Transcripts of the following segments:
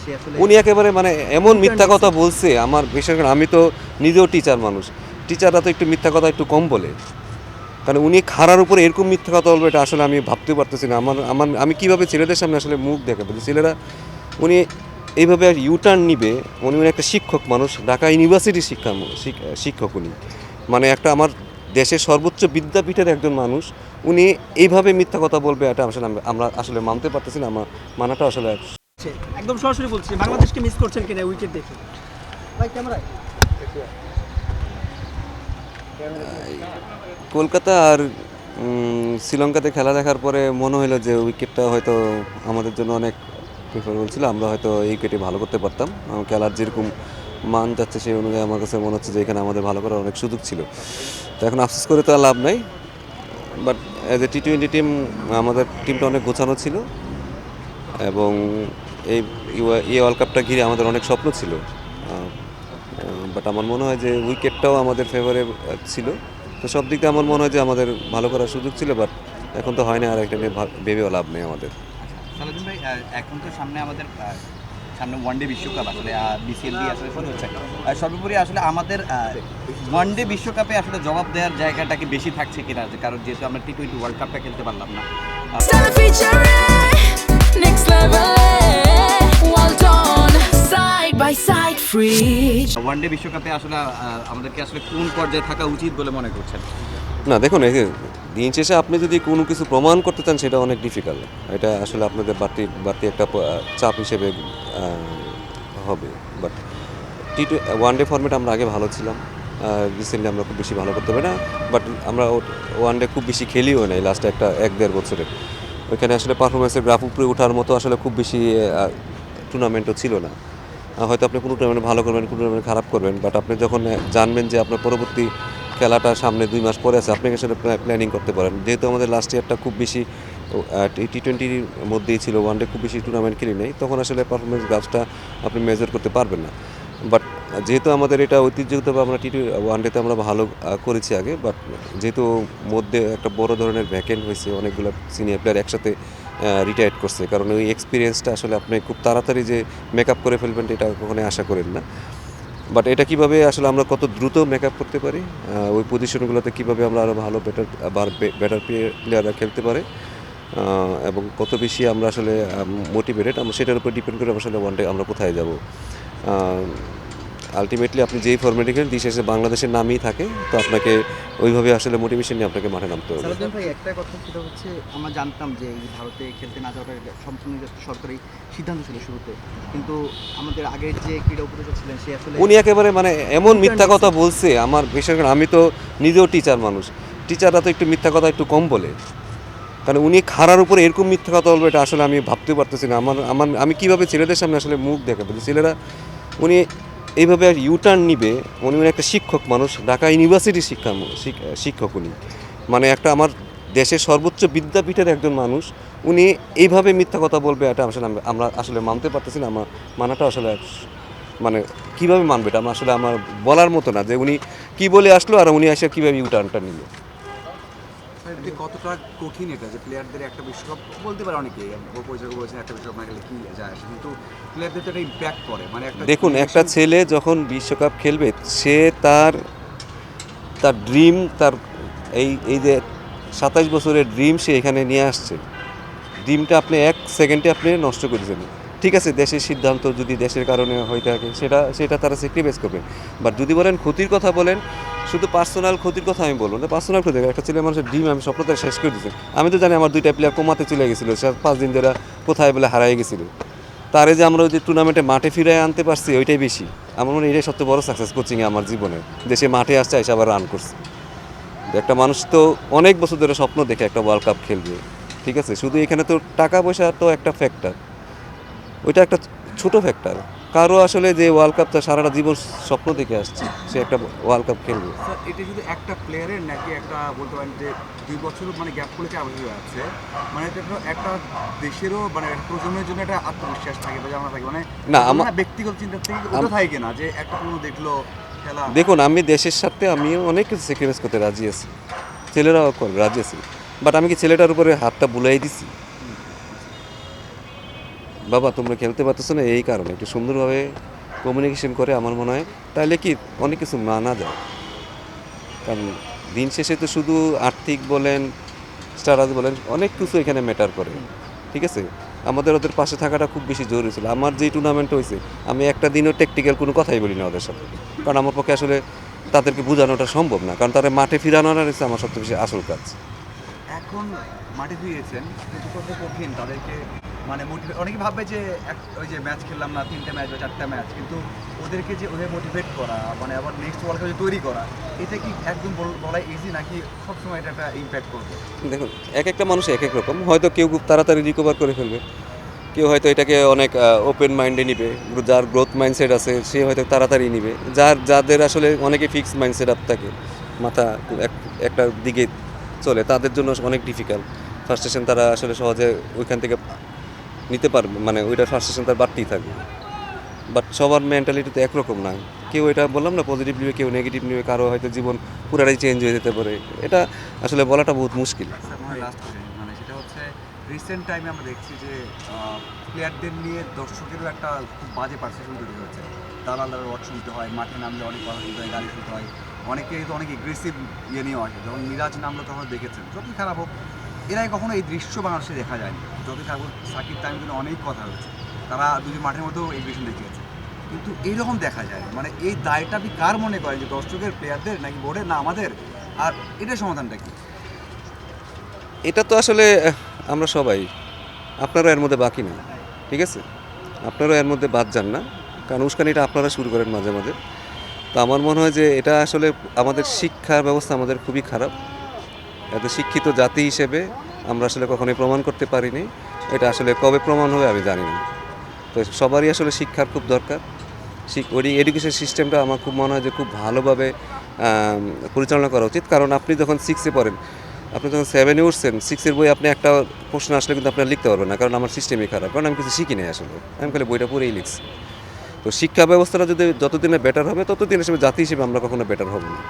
সে আসলে উনি একেবারে মানে এমন মিথ্যা কথা বলছে আমার বিশেষ করে আমি তো নিজেও টিচার মানুষ, টিচাররা তো একটু মিথ্যা কথা একটু কম বলে, কারণ উনি খাড়ার উপরে এরকম মিথ্যা কথা বলবে এটা আসলে আমি ভাবতেও পারতেছি না। আমার আমার আমি কীভাবে ছেলেদের সামনে আসলে মুখ দেখাবো যে ছেলেরা উনি এইভাবে ইউটার্ন নিবে। উনি একটা শিক্ষক মানুষ, ঢাকা ইউনিভার্সিটির শিক্ষক উনি, মানে একটা আমার দেশের সর্বোচ্চ বিদ্যাপীঠের একজন মানুষ, উনি এইভাবে মিথ্যা কথা বলবে এটা আসলে আমরা আসলে মানতে পারতেছি না। আমার মানাটা আসলে একদম সরাসরি বলছি, বাংলাদেশকে মিস করছেন কিনা উইকেট দেখে? ভাই ক্যামেরায় কলকাতা আর শ্রীলঙ্কাতে খেলা দেখার পরে মনে হলো যে উইকেটটা হয়তো আমাদের জন্য অনেক প্রিফারেবল ছিল, আমরা হয়তো এই উইকেটে ভালো করতে পারতাম। খেলার যেরকম মান যাচ্ছে সেই অনুযায়ী আমার কাছে মনে হচ্ছে যে এখানে আমাদের ভালো করার অনেক সুযোগ ছিল। তো এখন আফসোস করে তো আর লাভ নাই, বাট অ্যাজ এ টি-20 টিম আমাদের টিমটা অনেক গোছানো ছিল এবং এই ওয়ার্ল্ড কাপটা ঘিরে আমাদের অনেক স্বপ্ন ছিল। বাট আমার মনে হয় যে উইকেটটাও আমাদের ফেভারে ছিল। তো সব দিক দিয়ে আমার মনে হয় যে আমাদের ভালো করার সুযোগ ছিল, বাট এখন তো হয় না, আর একটা নিয়ে ভেবেও লাভ নেই আমাদের। সালাউদ্দিন ভাই, এখন তো সামনে আমাদের সামনে ওয়ানডে বিশ্বকাপ আসলে বিসিএল দিয়ে আসলে শুরু হচ্ছে। সর্বোপরি আসলে আমাদের ওয়ানডে বিশ্বকাপে আসলে জবাব দেওয়ার জায়গাটা কি বেশি থাকছে কিনা, কারণ যেহেতু আমরা টি-20 ওয়ার্ল্ড কাপটা খেলতে পারলাম না। ওয়ানডে বিশ্বকাপে আসলে আমাদেরকে আসলে কোন পর্যায়ে থাকা উচিত বলে মনে করছেন? না দেখুন, এই যে দিন শেষে আপনি যদি কোনো কিছু প্রমাণ করতে চান সেটা অনেক ডিফিকাল্ট। এটা আসলে আপনাদের বাড়তি একটা চাপ হিসেবে হবে। বাট ওয়ানডে ফর্মেট আমরা আগে ভালো ছিলাম, রিসেন্টলি আমরা খুব বেশি ভালো করতে পারি না। বাট আমরা ওয়ানডে খুব বেশি খেলিও নাই লাস্টে একটা 1-1.5 বছরে। ওইখানে আসলে পারফরমেন্সের গ্রাফ উপরে ওঠার মতো আসলে খুব বেশি টুর্নামেন্টও ছিল না। হয়তো আপনি কোনো টুর্নামেন্ট ভালো করবেন, কোনো টুর্নামেন্ট খারাপ করবেন, বাট আপনি যখন জানবেন যে আপনার পরবর্তী খেলাটা সামনে 2 মাস পরে আছে, আপনি আসলে প্ল্যানিং করতে পারেন। যেহেতু আমাদের লাস্ট ইয়ারটা খুব বেশি টি-20-র মধ্যেই ছিল, ওয়ানডে খুব বেশি টুর্নামেন্ট খেলি নেই, তখন আসলে পারফরমেন্স গ্রাফটা আপনি মেজার করতে পারবেন না। বাট যেহেতু আমাদের এটা ঐতিহ্যগত বা আমরা ওয়ানডেতে আমরা ভালো করেছি আগে, বাট যেহেতু মধ্যে একটা বড় ধরনের ভ্যাকেন্ট হয়েছে, অনেকগুলো সিনিয়র প্লেয়ার একসাথে রিটায়ার্ড করছে, কারণ ওই এক্সপিরিয়েন্সটা আসলে আপনি খুব তাড়াতাড়ি যে মেকআপ করে ফেলবেন এটা কখনোই আশা করেন না। বাট এটা কীভাবে আসলে আমরা কত দ্রুত মেকআপ করতে পারি, ওই পজিশনগুলোতে কীভাবে আমরা আরও ভালো বেটার প্লেয়াররা খেলতে পারে এবং কত বেশি আমরা আসলে মোটিভেটেড, আমরা সেটার উপর ডিপেন্ড করে আসলে ওয়ানডে আমরা কোথায় যাব। আলটিমেটলি আপনি যেই ফর্মেটে খেলেন দিন শেষে বাংলাদেশের নামই থাকে, তো আপনাকে ওইভাবে আসলে মোটিভেশন নিয়ে আপনাকে মাঠে নামতে হবে। সালাউদ্দিন ভাই, একটা কথা সেটা হচ্ছে, আমরা জানতাম যে এই ভারতে খেলতে না যাওয়াটা সম্পূর্ণ সরকারি সিদ্ধান্ত ছিল শুরুতে, কিন্তু আমাদের আগের যে ক্রীড়া উপদেষ্টা ছিলেন সে আসলে উনি একেবারে মানে এমন মিথ্যা কথা বলছে আমার বিশেষ করে আমি তো নিজেও টিচার মানুষ, টিচাররা তো একটু মিথ্যা কথা একটু কম বলে, কারণ উনি খাড়ার উপরে এরকম মিথ্যা কথা বলবে এটা আসলে আমি ভাবতেও পারতেছি না। আমি কীভাবে ছেলেদের সামনে আসলে মুখ দেখাবো যে ছেলেরা উনি এইভাবে ইউটার্ন নিবে। উনি একটা শিক্ষক মানুষ, ঢাকা ইউনিভার্সিটির শিক্ষক উনি, মানে একটা আমার দেশের সর্বোচ্চ বিদ্যাপীঠের একজন মানুষ, উনি এইভাবে মিথ্যা কথা বলবে এটা আসলে আমরা আসলে মানতে পারতেছি না। আমার মানাটা আসলে মানে কীভাবে মানবে এটা আসলে আমার বলার মতো না যে উনি কী বলে আসলো আর উনি এসে কীভাবে ইউটার্নটা নিল। কতটা কঠিন এটা যে প্লেয়ারদের একটা বিশ্বকাপ বলতে পারে অনেকে পরিচয় বলেছেন একটা বিশ্বকাপ না গেলে কি যায় আসে, কিন্তু প্লেয়ারদের তো একটা ইম্প্যাক্ট পড়ে। মানে একটা দেখুন, একটা ছেলে যখন বিশ্বকাপ খেলবে সে তার ড্রিম, তার এই যে 27 বছরের ড্রিম সে এখানে নিয়ে আসছে, ড্রিমটা আপনি 1 সেকেন্ডে আপনি নষ্ট করে দেবেন। ঠিক আছে, দেশের সিদ্ধান্ত যদি দেশের কারণে হয়ে থাকে সেটা তারা স্যাক্রিফাইস করবে। বাট যদি বলেন ক্ষতির কথা বলেন, শুধু পার্সোনাল ক্ষতির কথা আমি বলবো না, পার্সোনাল ক্ষতি একটা ছেলে মানুষের ড্রিম আমি স্বপ্নটা শেষ করে দিচ্ছি। আমি তো জানি আমার 2টা প্লেয়ার কোমাতে চলে গেছিলো, সে 5 দিন ধরে কোথায় বলে হারাই গেছিলো, তারে যে আমরা ওই যে টুর্নামেন্টে মাঠে ফিরে আনতে পারছি ওইটাই বেশি। আমার মনে হয় এটাই সবচেয়ে বড় সাকসেস কোচিংয়ে আমার জীবনে, যে সে মাঠে আসছে এসে আবার রান করছে। একটা মানুষ তো অনেক বছর ধরে স্বপ্ন দেখে একটা ওয়ার্ল্ড কাপ খেলবে, ঠিক আছে, শুধু এখানে তো টাকা পয়সা তো একটা ফ্যাক্টর, ওইটা একটা ছোট ফ্যাক্টর। কারো আসলে যে ওয়ার্ল্ড কাপটা সারাটা জীবন স্বপ্ন দেখে আসছে সে একটা ওয়ার্ল্ড কাপ খেলবে। এটা শুধু একটা প্লেয়ারের নাকি একটা বলতে পারেন যে 2 বছর মানে গ্যাপ করলে আবার হয়ে যাচ্ছে, মানে এটা একটা দেশেরও মানে প্রজন্মের জন্য একটা আত্মবিশ্বাস থাকে বা জানা থাকে, মানে না আমার ব্যক্তিগত চিন্তা থেকে ওটা থাকে কিনা যে একটা কোনো দেখলো খেলা। দেখুন, আমি দেশের স্বার্থে আমিও অনেক কিছু স্যাক্রিফাইস করতে রাজি আছি, ছেলেরাও রাজি আছে, বাট আমি কি ছেলেটার উপরে হাতটা বুলাই দিছি? বাবা তোমরা খেলতে পারতেছো না এই কারণে একটু সুন্দরভাবে কমিউনিকেশন করে আমার মনে হয় তাহলে কি অনেক কিছু মানা যায়। কারণ দিন শেষে তো শুধু আর্থিক বলেন স্টারাজ বলেন অনেক কিছু এখানে ম্যাটার করে, ঠিক আছে। আমাদের ওদের পাশে থাকাটা খুব বেশি জরুরি ছিল। আমার যেই টুর্নামেন্ট হয়েছে আমি একটা দিনও টেকনিক্যাল কোনো কথাই বলি না ওদের সাথে, কারণ আমার পক্ষে আসলে তাদেরকে বোঝানোটা সম্ভব না, কারণ তারা মাঠে ফিরানোটা হচ্ছে আমার সবচেয়ে বেশি আসল কাজ। এখন মাঠে ফিরেছেন কিন্তু কত কঠিন তাদেরকে মানে মোটিভেট, অনেকে ভাববে যে ওই যে ম্যাচ খেললাম না 3টে ম্যাচ বা 4টা ম্যাচ, কিন্তু ওদেরকে যে ওদের মোটিভেট করা মানে আবার নেক্সট ওয়ার্ল্ড কাপে তৈরি করা, এটা কি একদম বলা ইজি নাকি সবসময় এটা একটা ইম্প্যাক্ট করবে? দেখুন এক একটা মানুষ এক এক রকম, হয়তো কেউ খুব তাড়াতাড়ি রিকভার করে ফেলবে, কেউ হয়তো এটাকে অনেক ওপেন মাইন্ডে নিবে, যার গ্রোথ মাইন্ডসেট আছে সে হয়তো তাড়াতাড়ি নিবে, যাদের আসলে অনেকে ফিক্সড মাইন্ডসেট আপ থাকে, মাথা একটা দিকে চলে, তাদের জন্য অনেক ডিফিকাল্ট। ফার্স্টেশন তারা আসলে সহজে ওইখান থেকে নিতে পারবে, মানে ওইটা ফার্স্টেশন তার বাড়তেই থাকবে। বাট সবার মেন্টালিটি তো একরকম না, কেউ এটা বললাম না পজিটিভ নিবে, কেউ নেগেটিভ নিবে, কারো হয়তো জীবন পুরাটাই চেঞ্জ হয়ে যেতে পারে, এটা আসলে বলাটা বহুত মুশকিল। লাস্ট কোশ্চেন মানে সেটা হচ্ছে রিসেন্ট টাইমে আমরা দেখছি যে প্লেয়ারদের নিয়ে দর্শকেরও একটা খুব বাজে পারসেপশন তৈরি হয়েছে। দালালদের ওয়ার্ড শুনতে হয়, মাঠে নামলে অনেক কথা শুনতে হয়, গালি শুনতে হয়, অনেকে তো অনেক এগ্রেসিভ ইয়ে নিয়েও আসে। যখন মিরাজ নামলো তখন দেখেছেন যতই খারাপ হোক এর আগে কখনো এই দৃশ্য বাংলাদেশে দেখা যায়নি। যতই খারাপ হোক সাকিব তামিম কিন্তু অনেক কথা হয়েছে, তারা দুজন মাঠের মধ্যেও এগ্রেশন দেখিয়েছে, কিন্তু এইরকম দেখা যায় না। মানে এই দায়টা আপনি কার মনে করেন, যে দর্শকের, প্লেয়ারদের, নাকি বোর্ডের, না আমাদের? আর এটার সমাধানটা কি? এটা তো আসলে আমরা সবাই, আপনারা এর মধ্যে বাকি না, ঠিক আছে, আপনারা এর মধ্যে বাদ যান না, কারণ উস্কানিটা আপনারা শুরু করেন মাঝে মাঝে। তো আমার মনে হয় যে এটা আসলে আমাদের শিক্ষার ব্যবস্থা আমাদের খুবই খারাপ। এত শিক্ষিত জাতি হিসেবে আমরা আসলে কখনোই প্রমাণ করতে পারিনি, এটা আসলে কবে প্রমাণ হবে আমি জানি না। তো সবারই আসলে শিক্ষার খুব দরকার। ওই এডুকেশন সিস্টেমটা আমার খুব মনে হয় যে খুব ভালোভাবে পরিচালনা করা উচিত। কারণ আপনি যখন 6-এ পড়েন, আপনি যখন 7-এ উঠছেন, 6-এর বই আপনি একটা প্রশ্ন আসলে কিন্তু আপনার লিখতে পারবেন না, কারণ আমার সিস্টেমই খারাপ, কারণ আমি কিছু শিখি নাই আসলে, আমি খালি বইটা পড়েই লিখছি। তো শিক্ষা ব্যবস্থাটা যদি যতদিনে বেটার হবে ততদিন হিসেবে জাতি হিসেবে আমরা কখনো বেটার হব না।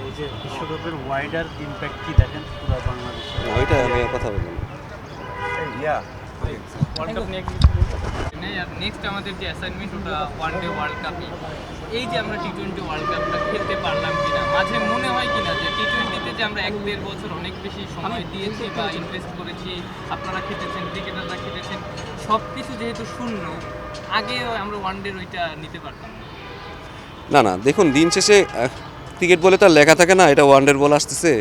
এই যে বিশ্বকাপের ওয়াইডার ইমপ্যাক্ট কি দেখেন পুরো বাংলাদেশে? ওইটা আমি কথা বললাম। ইয়া ওয়ার্ল্ড কাপ নিয়ে কিছু বলতে আর নেক্সট আমাদের যে অ্যাসাইনমেন্ট ওটা ওয়ানডে ওয়ার্ল্ড কাপই। এই যে আমরা টি-20 ওয়ার্ল্ড কাপটা খেলতে পারলাম কিনা, মাঝে মনে হয় কিনা যে টি-20তে যে আমরা 1-1.5 বছর অনেক বেশি সময় দিয়েছি বা ইনভেস্ট করেছি, আপনারা খেটেছেন, ক্রিকেটাররা খেটেছেন, সব কিছু যেহেতু শূন্য, আগে আমরা ওয়ানডের ওইটা নিতে পারতাম না। না দেখুন দিন শেষে ক্রিকেট বলে তো আর লেখা থাকে না, এটা ওয়ানডের বল আসতেছে,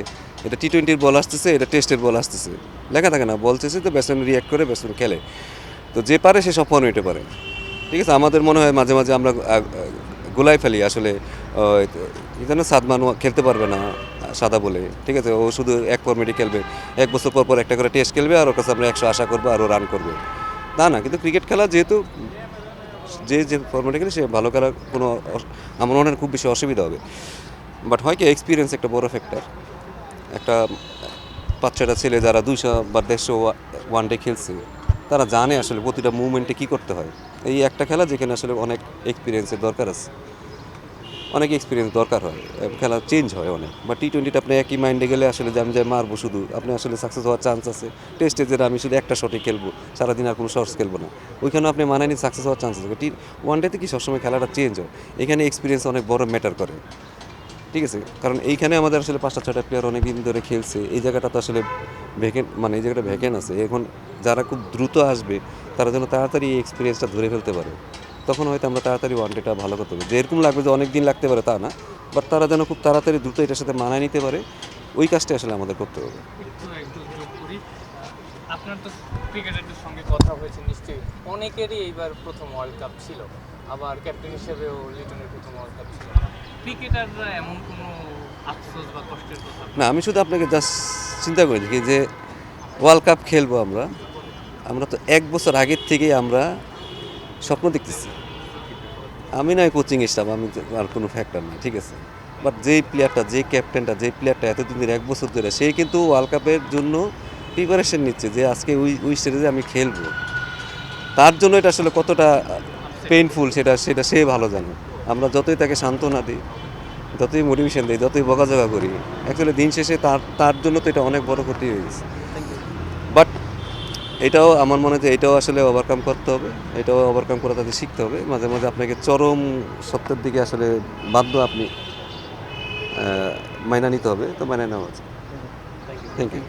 এটা টি-20-র বল আসতেছে, এটা টেস্টের বল আসতেছে, লেখা থাকে না, বল চেয়েছে তো ব্যাটসম্যান রিয়াক্ট করে, ব্যাটসম্যান খেলে, তো যে পারে সে সব নিতে পারে, ঠিক আছে। আমাদের মনে হয় মাঝে মাঝে আমরা গোলাই ফেলি আসলে, এই জন্য সাদমান খেলতে পারবে না সাদা বলে, ঠিক আছে, ও শুধু এক ফর্মেটই খেলবে, 1 বছর পর পর একটা করে টেস্ট খেলবে, আর ওর কাছে আমরা 100 আশা করবো আর ও রান করবে, তা না। কিন্তু ক্রিকেট খেলা যেহেতু যে ফর্মেটে খেলে সে ভালো খেলার কোনো আমার মনে হয় খুব বেশি অসুবিধা হবে। বাট হয় কি এক্সপিরিয়েন্স একটা বড় ফ্যাক্টর। একটা 5-6টা ছেলে যারা 200 বা 150 ওয়ানডে খেলছে, তারা জানে আসলে প্রতিটা মুভমেন্টে কী করতে হয়। এই একটা খেলা যেখানে আসলে অনেক এক্সপিরিয়েন্সের দরকার আছে, অনেক এক্সপিরিয়েন্স দরকার হয়, খেলা চেঞ্জ হয় অনেক। বা টি-20তে আপনি একই মাইন্ডে গেলে আসলে যে আমি যাই মারবো শুধু, আপনি আসলে সাকসেস হওয়ার চান্স আছে। টেস্টে যেটা আমি শুধু একটা শটে খেলবো, সারাদিন আর কোনো শর্টস খেলবো না, ওইখানে আপনি মানায়নি সাকসেস হওয়ার চান্স আছে। ওয়ানডেতে কি সবসময় খেলাটা চেঞ্জ হয়, এখানে এক্সপিরিয়েন্স অনেক বড় ম্যাটার করে, ঠিক আছে। কারণ এইখানে আমাদের আসলে 5টা-6টা প্লেয়ার অনেক দিন ধরে খেলছে, এই জায়গাটা তো আসলে ভ্যাকেন্ট, মানে এই জায়গাটা ভ্যাকেন্ট আছে। এখন যারা খুব দ্রুত আসবে তারা যেন তাড়াতাড়ি এই এক্সপিরিয়েন্সটা ধরে ফেলতে পারে, তখন হয়তো আমরা তাড়াতাড়ি ওয়ানডেটা ভালো করতে হবে। যে এরকম লাগবে যে অনেক দিন লাগতে পারে তা না, বাট তারা যেন খুব তাড়াতাড়ি দ্রুত এটার সাথে মানায় নিতে পারে, ওই কাজটা আসলে আমাদের করতে হবে। একটু যোগ করি, আপনার তো ক্রিকেটারদের সঙ্গে কথা হয়েছে নিশ্চয়ই, অনেকেরই এইবার প্রথম ওয়ার্ল্ড কাপ ছিল, আবার ক্যাপ্টেন হিসেবেও লিটনের প্রথম ওয়ার্ল্ড কাপ ছিল। ক্রিকেটাররা এমন কোনো আফসোস বা কষ্টের কথা? না, আমি শুধু আপনাকে জাস্ট চিন্তা করে দেখি যে ওয়ার্ল্ড কাপ খেলবো আমরা তো 1 বছর আগের থেকেই আমরা স্বপ্ন দেখতেছি। আমি নয় কোচিং স্টাফ, আমি আর কোনো ফ্যাক্টর না, ঠিক আছে। বাট যেই প্লেয়ারটা, যে ক্যাপ্টেনটা, যে প্লেয়ারটা এতদিন ধরে 1 বছর ধরে, সেই কিন্তু ওয়ার্ল্ড কাপের জন্য প্রিপারেশন নিচ্ছে যে আজকে ওই স্টেজে আমি খেলবো, তার জন্য এটা আসলে কতটা পেইনফুল সেটা সে ভালো জানে। আমরা যতই তাকে সান্ত্বনা দিই, যতই মোটিভেশন দিই, যতই বকাঝকা করি, অ্যাকচুয়ালি দিন শেষে তার জন্য তো এটা অনেক বড় ক্ষতি হয়ে গেছে। বাট এটাও আমার মনে হয় যে এটাও আসলে ওভারকাম করতে হবে, এটাও ওভারকাম করে তাদের শিখতে হবে। মাঝে মাঝে আপনাকে চরম সত্যের দিকে আসলে বাধ্য আপনি মাইনা নিতে হবে, তো মাইনা নেওয়া উচিত। Thank you.